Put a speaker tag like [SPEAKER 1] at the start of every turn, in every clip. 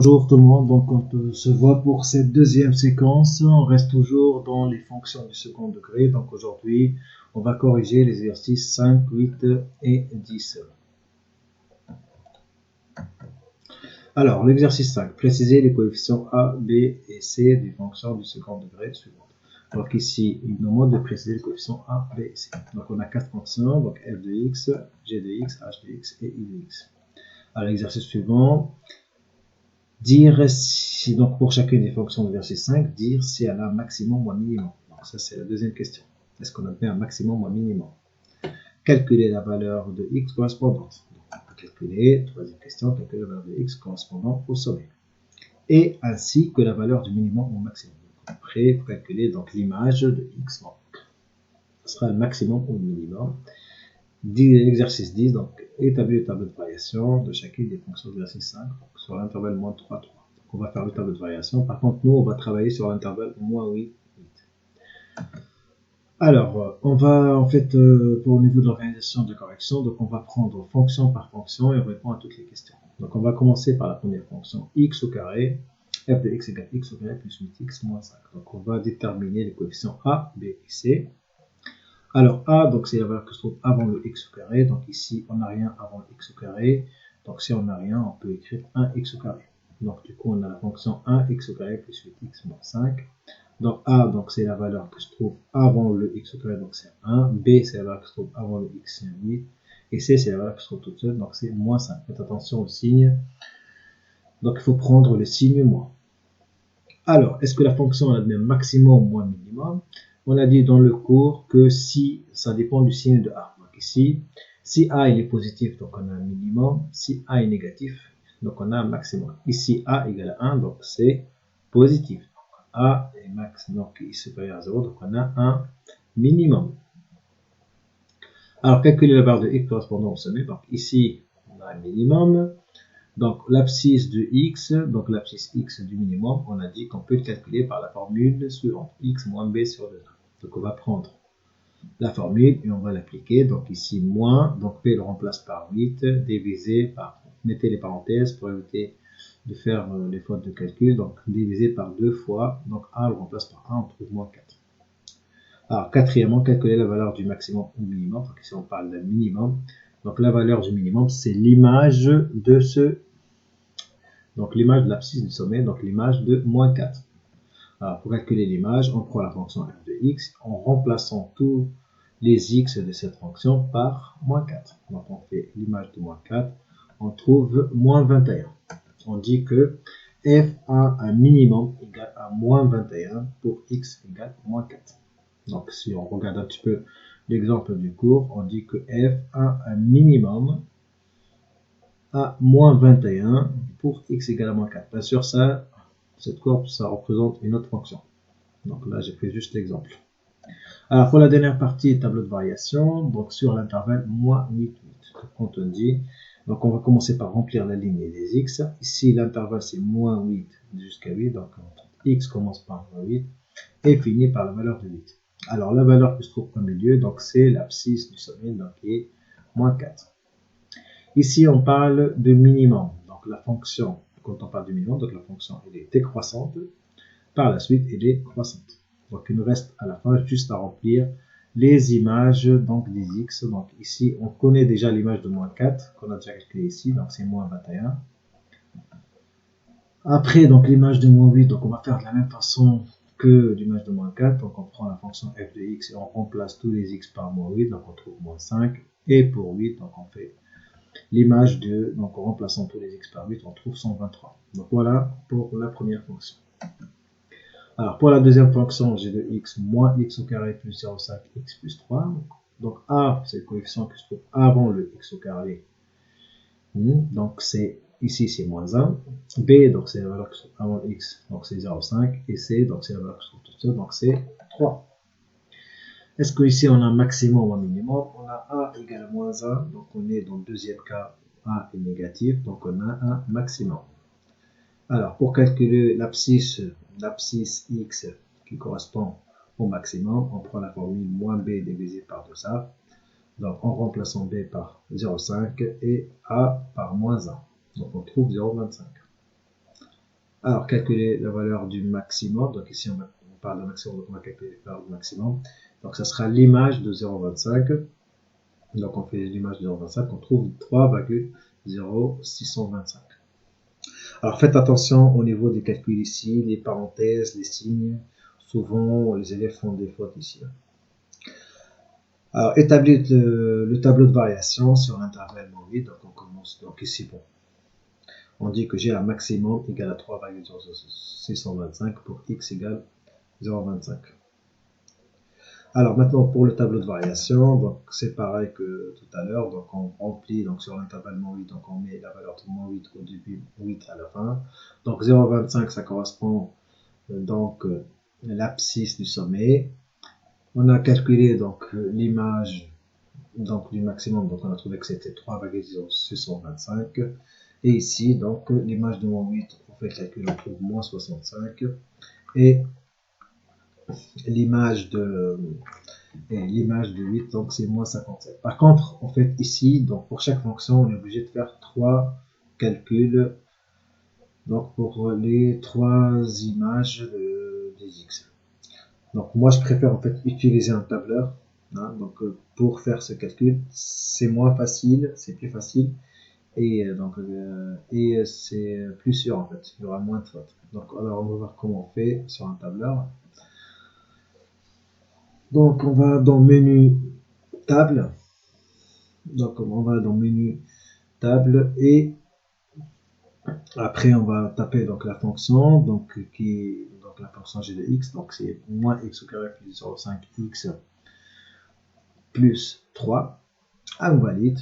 [SPEAKER 1] Bonjour tout le monde, donc on se voit pour cette deuxième séquence. On reste toujours dans les fonctions du second degré. Donc aujourd'hui, on va corriger les exercices 5, 8 et 10. Alors, l'exercice 5, préciser les coefficients A, B et C des fonctions du second degré suivantes. Donc ici, il nous demande de préciser les coefficients A, B et C. Donc on a 4 fonctions, donc f de x, g de x, h de x et i de x. À l'exercice suivant, dire si, donc pour chacune des fonctions de l'exercice 5, dire si elle a un maximum ou un minimum. Donc ça c'est la deuxième question. Est-ce qu'on a fait un maximum ou un minimum? Calculer la valeur de x correspondante. Donc on peut calculer, troisième question, calculer la valeur de x correspondant au sommet. Et ainsi que la valeur du minimum ou maximum. Donc après, pour calculer donc l'image de x, donc, ce sera le maximum ou le minimum. Exercice 10, donc établir le tableau de variation de chacune des fonctions de l'exercice 5 sur l'intervalle moins 3, 3. Donc on va faire le tableau de variation. Par contre, nous, on va travailler sur l'intervalle moins 8, 8. Alors, on va en fait, pour le niveau de l'organisation de correction, donc on va prendre fonction par fonction et on répond à toutes les questions. Donc on va commencer par la première fonction, x au carré, f de x égale x au carré plus 8x moins 5. Donc on va déterminer les coefficients a, b et c. Alors a, donc c'est la valeur que se trouve avant le x au carré. Donc ici, on n'a rien avant le x au carré. Donc si on n'a rien, on peut écrire 1x au carré. Donc du coup, on a la fonction 1x au carré plus 8x moins 5. Donc a, donc c'est la valeur que se trouve avant le x au carré, donc c'est 1. B, c'est la valeur que se trouve avant le x, c'est 8. Et c, c'est la valeur que se trouve toute seule, donc c'est moins 5. Faites attention au signe. Donc il faut prendre le signe moins. Alors, est-ce que la fonction a le même maximum ou moins minimum? On a dit dans le cours que si, ça dépend du signe de A. Donc ici, si A il est positif, donc on a un minimum. Si A est négatif, donc on a un maximum. Ici, A égale à 1, donc c'est positif. Donc A est max, donc il est supérieur à 0, donc on a un minimum. Alors, calculer la barre de x correspondant au sommet. Donc ici, on a un minimum. Donc l'abscisse de x, donc l'abscisse x du minimum, on a dit qu'on peut le calculer par la formule suivante, x moins b sur 2. Donc on va prendre la formule et on va l'appliquer. Donc ici moins, donc p le remplace par 8, divisé par, mettez les parenthèses pour éviter de faire les fautes de calcul, donc divisé par 2 fois, donc a le remplace par 1, on trouve moins 4. Alors quatrièmement, calculer la valeur du maximum ou minimum, donc ici on parle d'un minimum. Donc la valeur du minimum, c'est l'image de ce, donc l'image de l'abscisse du sommet, donc l'image de moins 4. Alors, pour calculer l'image, on prend la fonction f de x en remplaçant tous les x de cette fonction par moins 4. Donc on fait l'image de moins 4, on trouve moins 21. On dit que f a un minimum égal à moins 21 pour x égale moins 4. Donc si on regarde un petit peu l'exemple du cours, on dit que f a un minimum à moins 21 pour x égale à moins 4. Bien sûr, ça, cette courbe, ça représente une autre fonction. Donc là, j'ai fait juste l'exemple. Alors, pour la dernière partie, tableau de variation, donc sur l'intervalle moins 8, 8. Quand on dit, donc on va commencer par remplir la ligne des x. Ici, l'intervalle, c'est moins 8 jusqu'à 8. Donc, x commence par moins 8 et finit par la valeur de 8. Alors, la valeur que se trouve au milieu, donc c'est l'abscisse du sommet, donc qui est moins 4. Ici, on parle de minimum. Donc, la fonction, quand on parle de minimum, donc la fonction, elle est décroissante. Par la suite, elle est croissante. Donc, il nous reste à la fin juste à remplir les images donc, des x. Donc, ici, on connaît déjà l'image de moins 4 qu'on a déjà calculé ici. Donc, c'est moins 21. Après, donc l'image de moins 8, donc on va faire de la même façon que l'image de moins 4. Donc, on prend la fonction f de x et on remplace tous les x par moins 8. Donc, on trouve moins 5. Et pour 8, donc on fait l'image de, donc en remplaçant tous les x par 8, on trouve 123. Donc voilà pour la première fonction. Alors pour la deuxième fonction, j'ai de x moins x au carré plus 0,5 x plus 3. Donc a, c'est le coefficient que je trouve avant le x au carré. Donc c'est ici c'est moins 1. B, donc c'est la valeur que je trouve avant x, donc c'est 0,5. Et c, donc c'est la valeur que je trouve toute seule, donc c'est 3. Est-ce qu'ici on a un maximum ou un minimum? On a a égale à moins 1, donc on est dans le deuxième cas, a est négatif, donc on a un maximum. Alors pour calculer l'abscisse x qui correspond au maximum, on prend la formule moins b divisé par 2a, donc en remplaçant b par 0,5 et a par moins 1, donc on trouve 0,25. Alors, calculer la valeur du maximum. Donc ici, on parle de maximum, donc on va calculer la valeur du maximum. Donc ça sera l'image de 0,25. Donc on fait l'image de 0,25, on trouve 3,0625. Alors faites attention au niveau des calculs ici, les parenthèses, les signes. Souvent, les élèves font des fautes ici. Alors, établir le tableau de variation sur l'intervalle moins 8. Donc on commence, donc ici, bon, on dit que j'ai un maximum égal à 3,0625 pour x égale 0,25. Alors maintenant pour le tableau de variation, donc c'est pareil que tout à l'heure, donc on remplit donc sur l'intervalle moins 8, donc on met la valeur de moins 8 au début, 8 à la fin. Donc 0,25 ça correspond donc l'abscisse du sommet. On a calculé donc l'image donc du maximum, donc on a trouvé que c'était 3,0625. Et ici donc l'image de moins 8, on fait le calcul, on trouve moins 65. Et l'image de 8, donc c'est moins 57. Par contre, en fait, ici, donc pour chaque fonction, on est obligé de faire 3 calculs, donc pour les 3 images des x. Donc moi, je préfère en fait utiliser un tableur, hein, donc pour faire ce calcul, c'est moins facile, c'est plus facile, et et c'est plus sûr en fait, il y aura moins de fautes. Donc alors on va voir comment on fait sur un tableur. Donc on va dans menu table. Donc on va dans menu table et après on va taper donc la fonction donc la fonction g de x, donc c'est moins x au carré plus 0,5x plus 3. On valide.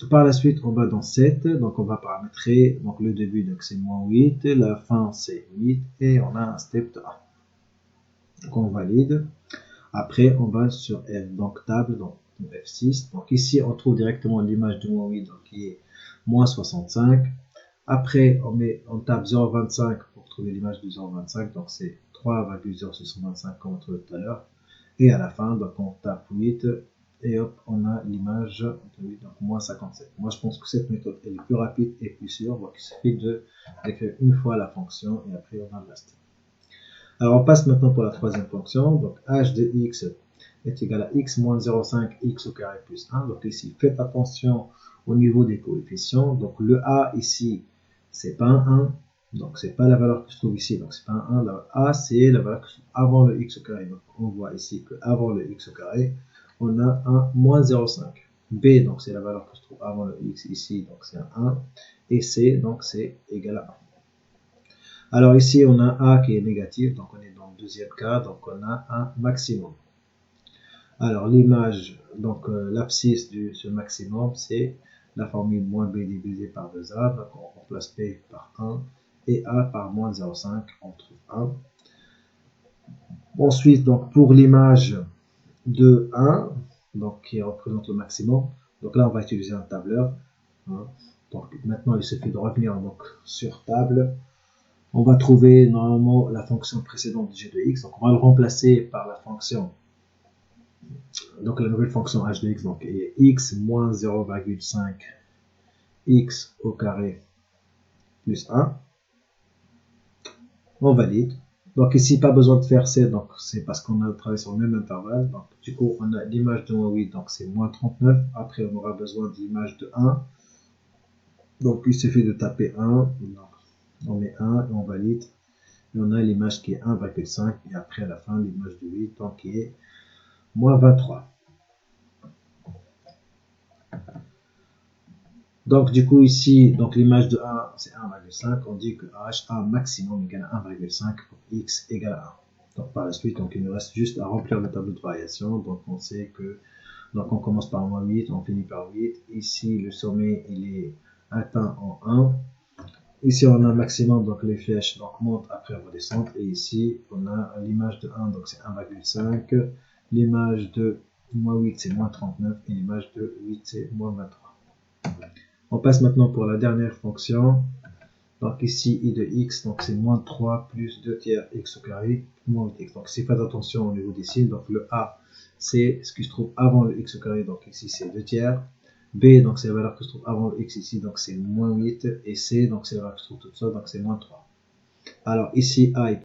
[SPEAKER 1] Par la suite on va dans 7, donc on va paramétrer donc le début, donc c'est moins 8, la fin c'est 8 et on a un step de 1. Donc on valide. Après on va sur F, donc table, donc F6. Donc ici on trouve directement l'image de moins 8, donc qui est moins 65. Après on tape 0,25 pour trouver l'image de 0,25, donc c'est 3,0625 comme on trouvait tout à l'heure. Et à la fin, donc on tape 8 et hop, on a l'image de 8, donc moins 57. Moi je pense que cette méthode est plus rapide et plus sûre, donc il suffit d'écrire une fois la fonction et après on a le reste. Alors on passe maintenant pour la troisième fonction, donc h de x est égal à x moins 0,5 x au carré plus 1. Donc ici, faites attention au niveau des coefficients. Donc le a ici, c'est pas un 1, donc c'est pas la valeur que je trouve ici, donc c'est pas un 1. Le a, c'est la valeur que je trouve avant le x au carré. Donc on voit ici qu'avant le x au carré, on a un moins 0,5. B, donc c'est la valeur que je trouve avant le x ici, donc c'est un 1. Et c, donc c'est égal à 1. Alors ici, on a A qui est négatif, donc on est dans le deuxième cas, donc on a un maximum. Alors l'image, donc l'abscisse de ce maximum, c'est la formule moins B divisé par 2A, donc on remplace B par 1 et A par moins 0,5, on trouve 1. Ensuite, donc pour l'image de 1, donc qui représente le maximum, donc là on va utiliser un tableur. Hein. Donc maintenant il suffit de revenir donc, sur table. On va trouver normalement la fonction précédente de g de x, donc on va le remplacer par la fonction, donc la nouvelle fonction h de x, donc est x moins 0,5 x au carré plus 1. On valide. Donc ici, pas besoin de faire c, donc c'est parce qu'on a travaillé sur le même intervalle. Donc du coup, on a l'image de moins 8, donc c'est moins 39. Après, on aura besoin de l'image de 1. Donc il suffit de taper 1. Donc, on met 1 et on valide. Et on a l'image qui est 1,5 et après à la fin l'image de 8 donc qui est moins 23. Donc du coup ici donc l'image de 1 c'est 1,5, on dit que h1 maximum égale à 1,5 pour x égale à 1. Donc par la suite donc il nous reste juste à remplir le tableau de variation. Donc on sait que donc on commence par moins 8, on finit par 8. Ici le sommet il est atteint en 1. Ici, on a un maximum, donc les flèches donc, montent après redescendent. Et ici, on a l'image de 1, donc c'est 1,5. L'image de moins 8, c'est moins 39. Et l'image de 8, c'est moins 23. On passe maintenant pour la dernière fonction. Donc ici, i de x, donc c'est moins 3 plus 2 tiers x au carré, moins 8x. Donc si faites attention au niveau des signes, donc le a, c'est ce que je trouve avant le x au carré, donc ici c'est 2 tiers. B, donc c'est la valeur que je trouve avant le x ici, donc c'est moins 8. Et C, donc c'est la valeur que je trouve toute seule, donc c'est moins 3. Alors ici, A est